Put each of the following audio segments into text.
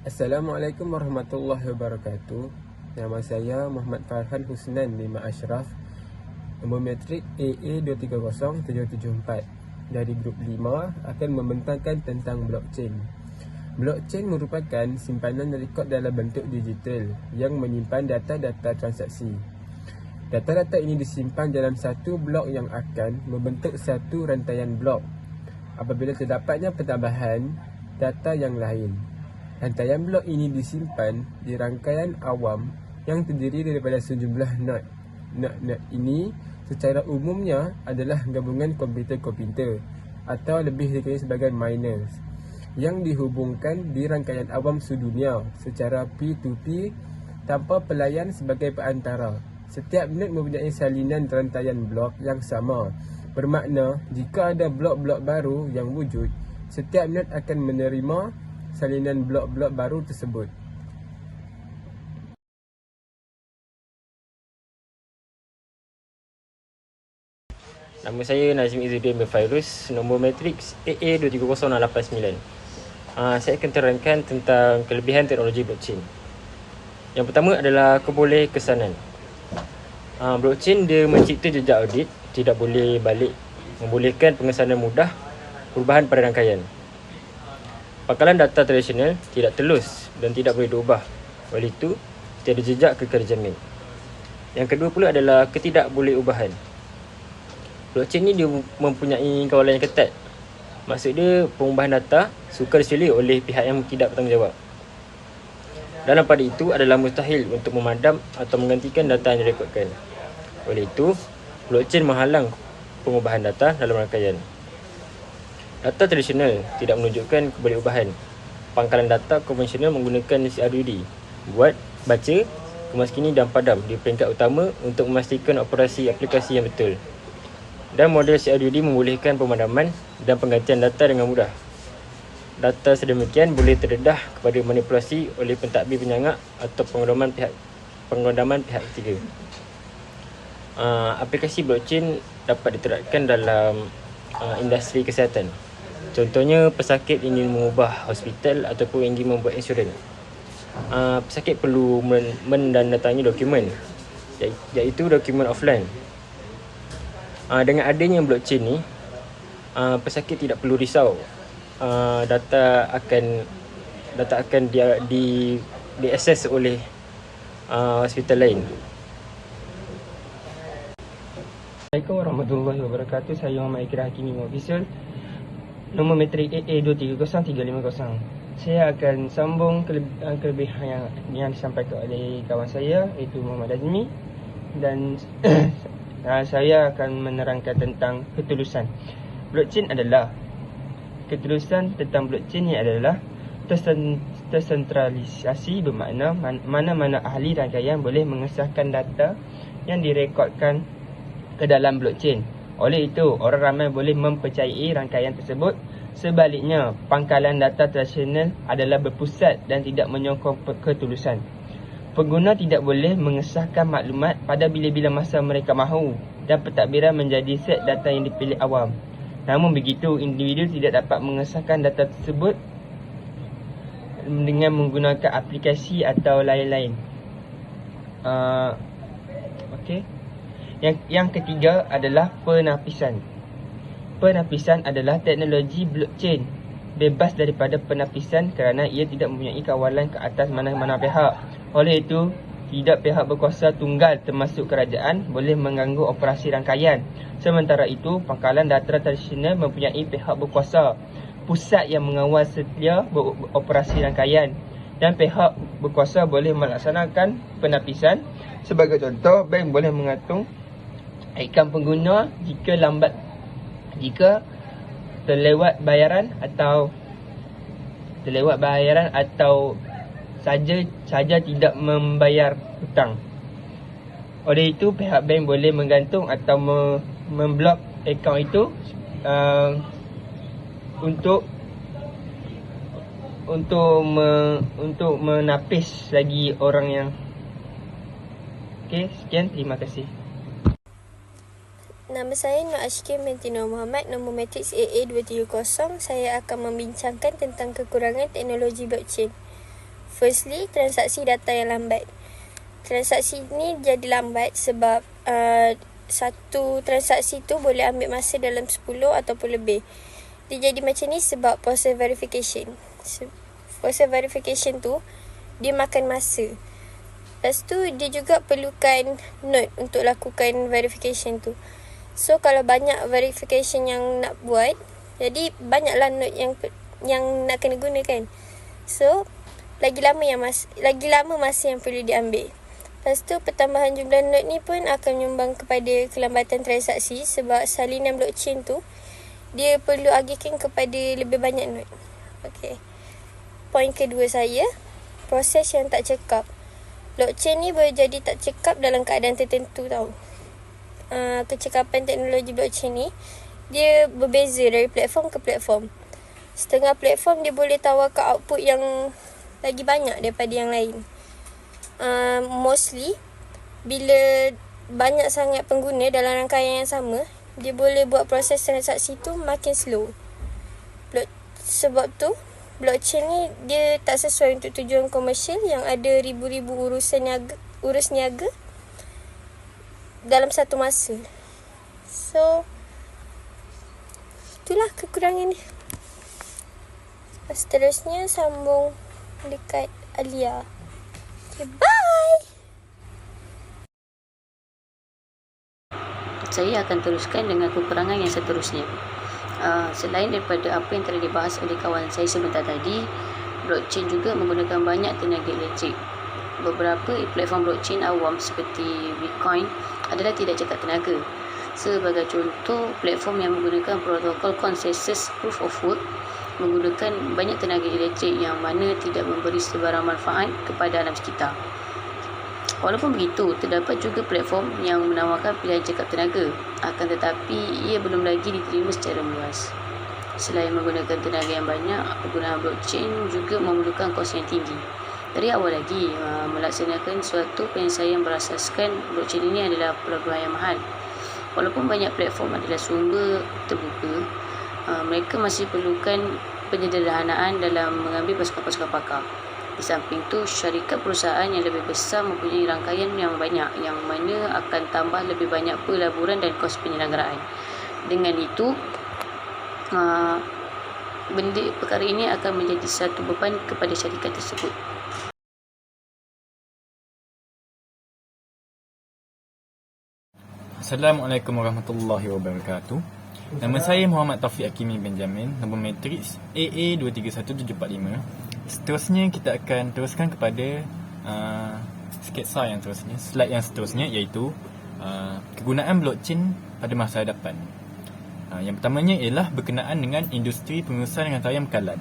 Assalamualaikum warahmatullahi wabarakatuh. Nama saya Muhammad Farhan Husnan Lima Ashraf. Nombor metrik AA230774 dari grup 5 akan membentangkan tentang blockchain. Blockchain merupakan simpanan rekod dalam bentuk digital yang menyimpan data-data transaksi. Data-data ini disimpan dalam satu blok yang akan membentuk satu rantaian blok apabila terdapatnya pertambahan data yang lain. Rantaian blok ini disimpan di rangkaian awam yang terdiri daripada sejumlah nod. Nod ini secara umumnya adalah gabungan komputer-komputer atau lebih dikenali sebagai miners yang dihubungkan di rangkaian awam sedunia secara P2P tanpa pelayan sebagai perantara. Setiap nod mempunyai salinan rantaian blok yang sama. Bermakna jika ada blok-blok baru yang wujud, setiap nod akan menerima salinan blok-blok baru tersebut. Nama saya Nazim Izzuddin bin Fairuz, nombor matrik AA230689. Saya akan terangkan tentang kelebihan teknologi blockchain. Yang pertama adalah kebolehkesanan. Blockchain dia mencipta jejak audit, tidak boleh balik, membolehkan pengesanan mudah, perubahan pada rangkaian. Pangkalan data tradisional tidak telus dan tidak boleh diubah. Oleh itu, tiada jejak kekal dijamin. Yang kedua pula adalah ketidakboleh-ubahan. Blockchain ni dia mempunyai kawalan yang ketat. Maksud dia, pengubahan data sukar diselir oleh pihak yang tidak bertanggungjawab. Dalam pada itu adalah mustahil untuk memadam atau menggantikan data yang direkodkan. Oleh itu, blockchain menghalang pengubahan data dalam rangkaian. Data tradisional tidak menunjukkan keboleh-ubahan. Pangkalan data konvensional menggunakan CRUD, buat, baca, kemaskini dan padam di peringkat utama untuk memastikan operasi aplikasi yang betul. Dan model CRUD membolehkan pemadaman dan penggantian data dengan mudah. Data sedemikian boleh terdedah kepada manipulasi oleh pentadbir penyangak atau pengodaman pihak ketiga. Aplikasi blockchain dapat diterapkan dalam industri kesihatan. Contohnya, pesakit ingin mengubah hospital ataupun ingin membuat insurans. Pesakit perlu menandatangani dokumen, iaitu dokumen offline. Dengan adanya blockchain ni, pesakit tidak perlu risau. Data akan diakses oleh hospital lain. Assalamualaikum warahmatullahi wabarakatuh. Saya Muhammad Iqra Hakimi Official, nombor metrik AA230350. Saya akan sambung kelebihan yang disampaikan oleh kawan saya, iaitu Muhammad Azmi, dan saya akan menerangkan tentang ketulusan. Blockchain adalah ketulusan tentang blockchain ni adalah tersentralisasi, bermakna mana-mana ahli rangkaian boleh mengesahkan data yang direkodkan ke dalam blockchain. Oleh itu, orang ramai boleh mempercayai rangkaian tersebut. Sebaliknya, pangkalan data tradisional adalah berpusat dan tidak menyokong ketulusan. Pengguna tidak boleh mengesahkan maklumat pada bila-bila masa mereka mahu, dan pentadbiran menjadi set data yang dipilih awam. Namun begitu, individu tidak dapat mengesahkan data tersebut dengan menggunakan aplikasi atau lain-lain. Okey. Yang ketiga adalah penapisan. Penapisan adalah teknologi blockchain bebas daripada penapisan kerana ia tidak mempunyai kawalan ke atas mana-mana pihak. Oleh itu, tidak pihak berkuasa tunggal termasuk kerajaan boleh mengganggu operasi rangkaian. Sementara itu, pangkalan data tradisional mempunyai pihak berkuasa, pusat yang mengawal setia beroperasi rangkaian, dan pihak berkuasa boleh melaksanakan penapisan. Sebagai contoh, bank boleh mengantung akaun pengguna jika terlewat bayaran atau saja tidak membayar hutang. Oleh itu, pihak bank boleh menggantung atau memblok akaun itu untuk menapis lagi orang yang. Okey, sekian, terima kasih. Nama saya Nur Ashkin binti Nur Muhammad, nombor matriks AA230. Saya akan membincangkan tentang kekurangan teknologi blockchain. Firstly, transaksi data yang lambat. Transaksi ni jadi lambat sebab satu transaksi tu boleh ambil masa dalam 10 ataupun lebih. Dia jadi macam ni sebab proses verification. Proses verification tu dia makan masa. Lepas tu dia juga perlukan node untuk lakukan verification tu. So kalau banyak verification yang nak buat, jadi banyaklah node yang nak kena gunakan. So lagi lama masa yang perlu diambil. Lepas tu pertambahan jumlah node ni pun akan menyumbang kepada kelambatan transaksi sebab salinan blockchain tu dia perlu agihkan kepada lebih banyak node. Okey. Poin kedua saya, proses yang tak cekap. Blockchain ni boleh jadi tak cekap dalam keadaan tertentu tau. Kecekapan teknologi blockchain ni dia berbeza dari platform ke platform. Setengah platform dia boleh tawarkan output yang lagi banyak daripada yang lain. Mostly bila banyak sangat pengguna dalam rangkaian yang sama, dia boleh buat proses transaksi tu makin slow. Sebab tu blockchain ni dia tak sesuai untuk tujuan komersial yang ada ribu-ribu urus niaga dalam satu masa. So itulah kekurangan dia. Seterusnya sambung dekat Alia. Okay, bye. Saya akan teruskan dengan kekurangan yang seterusnya. Selain daripada apa yang telah dibahas oleh kawan saya sebentar tadi, blockchain juga menggunakan banyak tenaga elektrik. Beberapa platform blockchain awam seperti Bitcoin adalah tidak cekap tenaga. Sebagai contoh, platform yang menggunakan protokol consensus proof of work menggunakan banyak tenaga elektrik yang mana tidak memberi sebarang manfaat kepada alam sekitar. Walaupun begitu, terdapat juga platform yang menawarkan pilihan cekap tenaga, akan tetapi ia belum lagi diterima secara meluas. Selain menggunakan tenaga yang banyak, penggunaan blockchain juga memerlukan kos yang tinggi. Dari awal lagi, melaksanakan suatu penyelesaian berasaskan blockchain ini adalah perlakuan yang mahal. Walaupun banyak platform adalah sumber terbuka, mereka masih perlukan penyederhanaan dalam mengambil pasukan-pasukan pakar. Di samping itu, syarikat perusahaan yang lebih besar mempunyai rangkaian yang banyak yang mana akan tambah lebih banyak pelaburan dan kos penyelenggaraan. Dengan itu, perkara ini akan menjadi satu beban kepada syarikat tersebut. Assalamualaikum warahmatullahi wabarakatuh. Nama saya Muhammad Taufiq Hakimi Benjamin, nombor matriks AA231745. Seterusnya kita akan teruskan kepada sketsa yang terusnya, slide yang seterusnya, iaitu kegunaan blockchain pada masa hadapan. Yang pertamanya ialah berkenaan dengan industri pengurusan rantaian bekalan.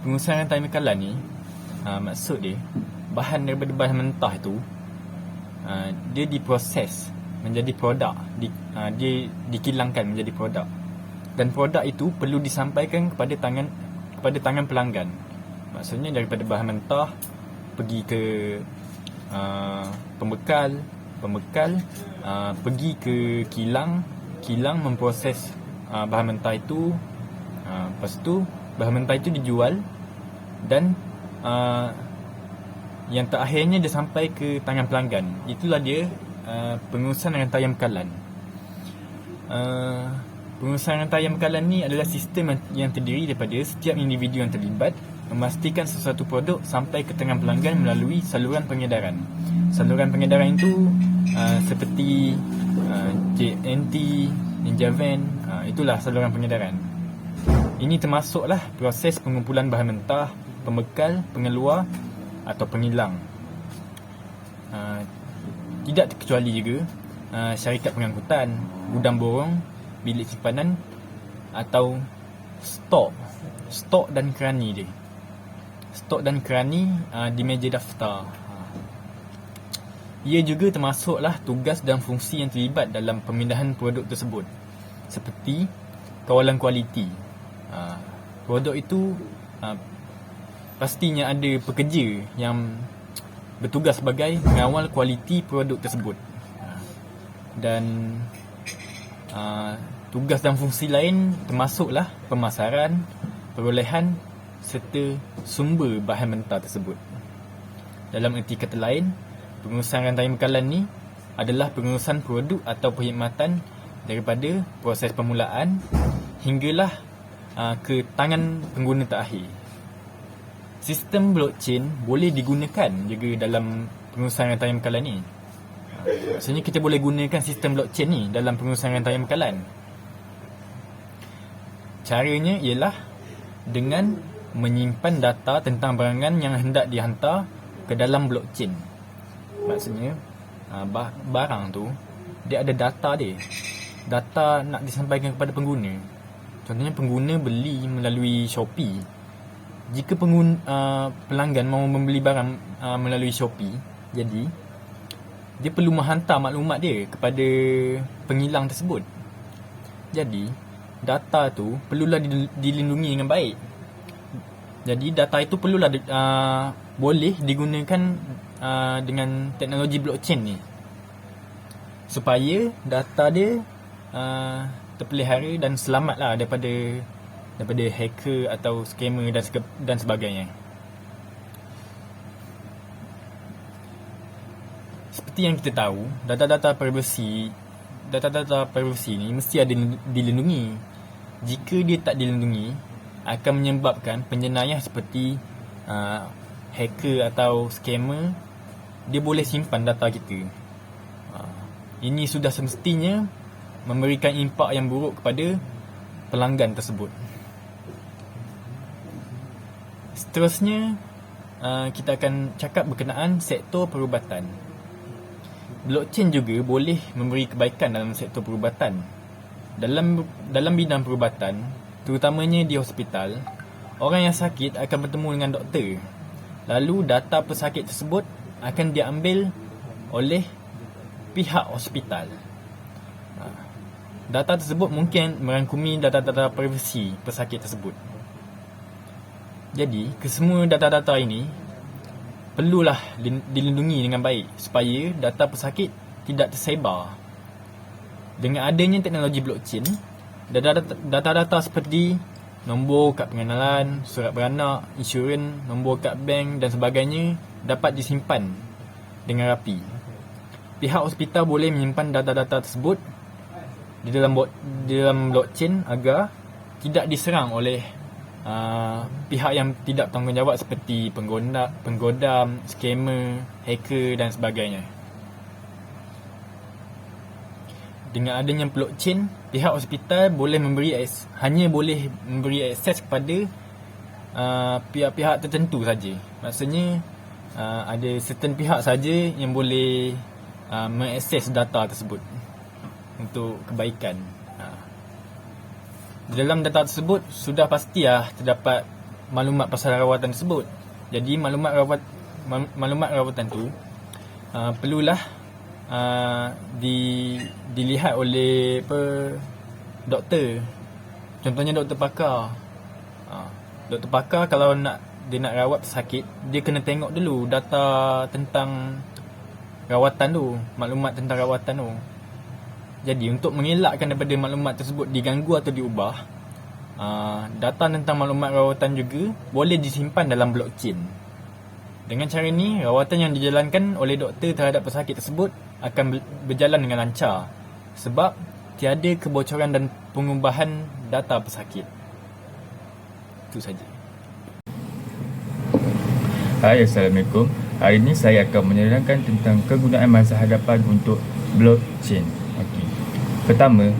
Pengurusan rantaian bekalan ni, maksud dia, bahan daripada bahan mentah itu dia diproses menjadi produk, dia dikilangkan menjadi produk, dan produk itu perlu disampaikan kepada tangan pelanggan. Maksudnya daripada bahan mentah pergi ke pembekal, pergi ke kilang memproses bahan mentah itu, lepas tu bahan mentah itu dijual, dan yang terakhirnya dia sampai ke tangan pelanggan. Itulah dia pengurusan rantaian bekalan. Pengurusan rantaian bekalan ni adalah sistem yang terdiri daripada setiap individu yang terlibat memastikan sesuatu produk sampai ke tangan pelanggan melalui saluran pengedaran. Saluran pengedaran itu seperti JNT, Ninjavan, itulah saluran pengedaran. Ini termasuklah proses pengumpulan bahan mentah, pembekal, pengeluar atau pengilang. Tidak terkecuali juga syarikat pengangkutan, gudang borong, bilik simpanan atau stok dan kerani dia. Stok dan kerani di meja daftar. Ia juga termasuklah tugas dan fungsi yang terlibat dalam pemindahan produk tersebut, seperti kawalan kualiti. Produk itu pastinya ada pekerja yang bertugas sebagai pengawal kualiti produk tersebut, dan tugas dan fungsi lain termasuklah pemasaran, perolehan serta sumber bahan mentah tersebut. Dalam erti kata lain, pengurusan rantai bekalan ni adalah pengurusan produk atau perkhidmatan daripada proses permulaan hinggalah ke tangan pengguna terakhir. Sistem blockchain boleh digunakan juga dalam pengurusan rantai bekalan ni. Maksudnya kita boleh gunakan sistem blockchain ni dalam pengurusan rantai bekalan. Caranya ialah dengan menyimpan data tentang barangan yang hendak dihantar ke dalam blockchain. Maksudnya barang tu dia ada data dia. Data nak disampaikan kepada pengguna. Contohnya pengguna beli melalui Shopee. Jika pelanggan mahu membeli barang melalui Shopee, jadi dia perlu menghantar maklumat dia kepada pengilang tersebut. Jadi data tu perlulah dilindungi dengan baik. Jadi data itu perlulah boleh digunakan dengan teknologi blockchain ni, supaya data dia terpelihara dan selamatlah daripada hacker atau scammer dan sebagainya. Seperti yang kita tahu, data-data privasi ni mesti ada dilindungi. Jika dia tak dilindungi, akan menyebabkan penjenayah seperti hacker atau scammer, dia boleh simpan data kita. Ini sudah semestinya memberikan impak yang buruk kepada pelanggan tersebut. Seterusnya, kita akan cakap berkenaan sektor perubatan. Blockchain juga boleh memberi kebaikan dalam sektor perubatan. Dalam bidang perubatan, terutamanya di hospital, orang yang sakit akan bertemu dengan doktor. Lalu data pesakit tersebut akan diambil oleh pihak hospital. Data tersebut mungkin merangkumi data-data privasi pesakit tersebut. Jadi, kesemua data-data ini perlulah dilindungi dengan baik supaya data pesakit tidak tersebar. Dengan adanya teknologi blockchain, data-data seperti nombor kad pengenalan, surat beranak, insurans, nombor kad bank dan sebagainya dapat disimpan dengan rapi. Pihak hospital boleh menyimpan data-data tersebut di dalam blockchain agar tidak diserang oleh pihak yang tidak bertanggungjawab seperti penggodam, scammer, hacker dan sebagainya. Dengan adanya blockchain, pihak hospital hanya boleh memberi akses kepada pihak-pihak tertentu saja. Maksudnya ada certain pihak saja yang boleh mengakses data tersebut untuk kebaikan. Di dalam data tersebut sudah pastilah terdapat maklumat pasal rawatan tersebut. Jadi maklumat rawatan tu perlulah dilihat oleh doktor. Contohnya doktor pakar. Doktor pakar kalau dia nak rawat pesakit, dia kena tengok dulu data tentang rawatan tu, maklumat tentang rawatan tu. Jadi untuk mengelakkan daripada maklumat tersebut diganggu atau diubah, data tentang maklumat rawatan juga boleh disimpan dalam blockchain. Dengan cara ni, rawatan yang dijalankan oleh doktor terhadap pesakit tersebut akan berjalan dengan lancar sebab tiada kebocoran dan pengubahan data pesakit. Itu saja. Hai, Assalamualaikum. Hari ini saya akan menerangkan tentang kegunaan masa hadapan untuk blockchain. Okey. Pertama,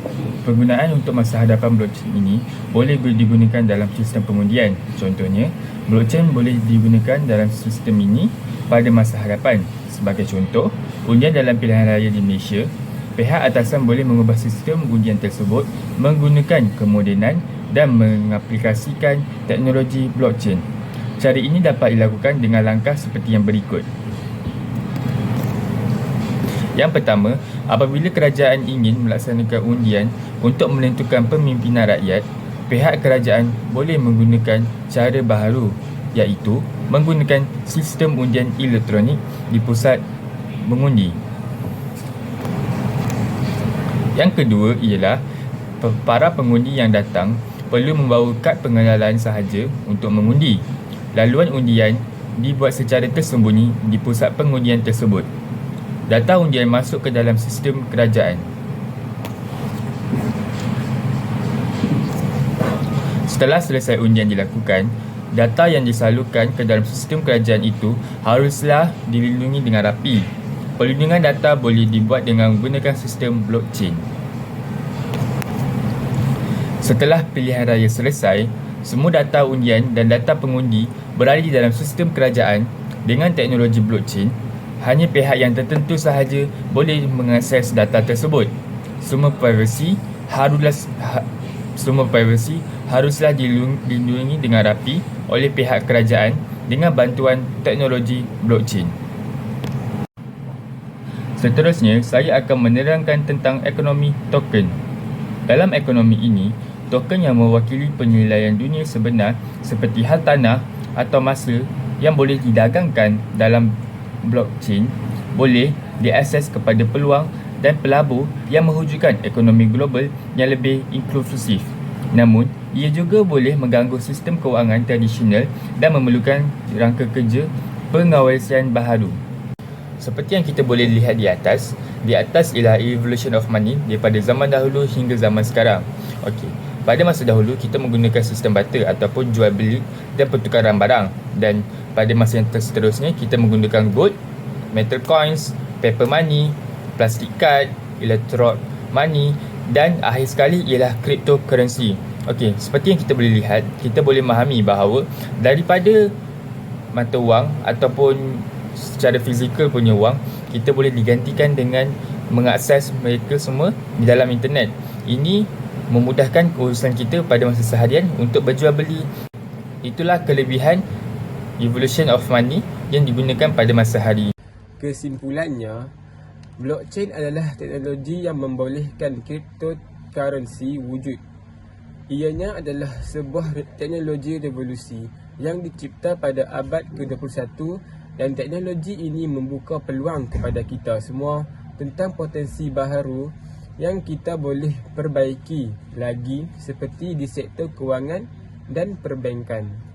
penggunaan untuk masa hadapan blockchain ini boleh digunakan dalam sistem pengundian. Contohnya, blockchain boleh digunakan dalam sistem ini pada masa hadapan. Sebagai contoh, undian dalam pilihan raya di Malaysia, pihak atasan boleh mengubah sistem undian tersebut menggunakan kemodenan dan mengaplikasikan teknologi blockchain. Cara ini dapat dilakukan dengan langkah seperti yang berikut. Yang pertama, apabila kerajaan ingin melaksanakan undian untuk menentukan pemimpinan rakyat, pihak kerajaan boleh menggunakan cara baharu, iaitu menggunakan sistem undian elektronik di pusat mengundi. Yang kedua ialah para pengundi yang datang perlu membawa kad pengenalan sahaja untuk mengundi. Laluan undian dibuat secara tersembunyi di pusat pengundian tersebut. Data undian masuk ke dalam sistem kerajaan. Setelah selesai undian dilakukan, data yang disalurkan ke dalam sistem kerajaan itu haruslah dilindungi dengan rapi. Perlindungan data boleh dibuat dengan menggunakan sistem blockchain. Setelah pilihan raya selesai, semua data undian dan data pengundi berada di dalam sistem kerajaan dengan teknologi blockchain. Hanya pihak yang tertentu sahaja boleh mengakses data tersebut. Semua privasi haruslah dilindungi dengan rapi oleh pihak kerajaan dengan bantuan teknologi blockchain. Seterusnya, saya akan menerangkan tentang ekonomi token. Dalam ekonomi ini, token yang mewakili penilaian dunia sebenar seperti hartanah atau masa yang boleh didagangkan dalam blockchain boleh diakses kepada peluang dan pelabur yang mewujudkan ekonomi global yang lebih inklusif. Namun, ia juga boleh mengganggu sistem kewangan tradisional dan memerlukan rangka kerja pengawasan baharu. Seperti yang kita boleh lihat di atas ialah evolution of money daripada zaman dahulu hingga zaman sekarang. Okey. Pada masa dahulu, kita menggunakan sistem barter ataupun jual beli dan pertukaran barang. Dan pada masa yang seterusnya, kita menggunakan gold, metal coins, paper money, plastic card, electronic money dan akhir sekali ialah cryptocurrency. Okey, seperti yang kita boleh lihat, kita boleh memahami bahawa daripada mata wang ataupun secara fizikal punya wang, kita boleh digantikan dengan mengakses mereka semua di dalam internet. Ini memudahkan urusan kita pada masa seharian untuk berjual beli. Itulah kelebihan evolution of money yang digunakan pada masa hari. Kesimpulannya, blockchain adalah teknologi yang membolehkan cryptocurrency wujud. Ianya adalah sebuah teknologi revolusi yang dicipta pada abad ke-21 dan teknologi ini membuka peluang kepada kita semua tentang potensi baharu yang kita boleh perbaiki lagi seperti di sektor kewangan dan perbankan.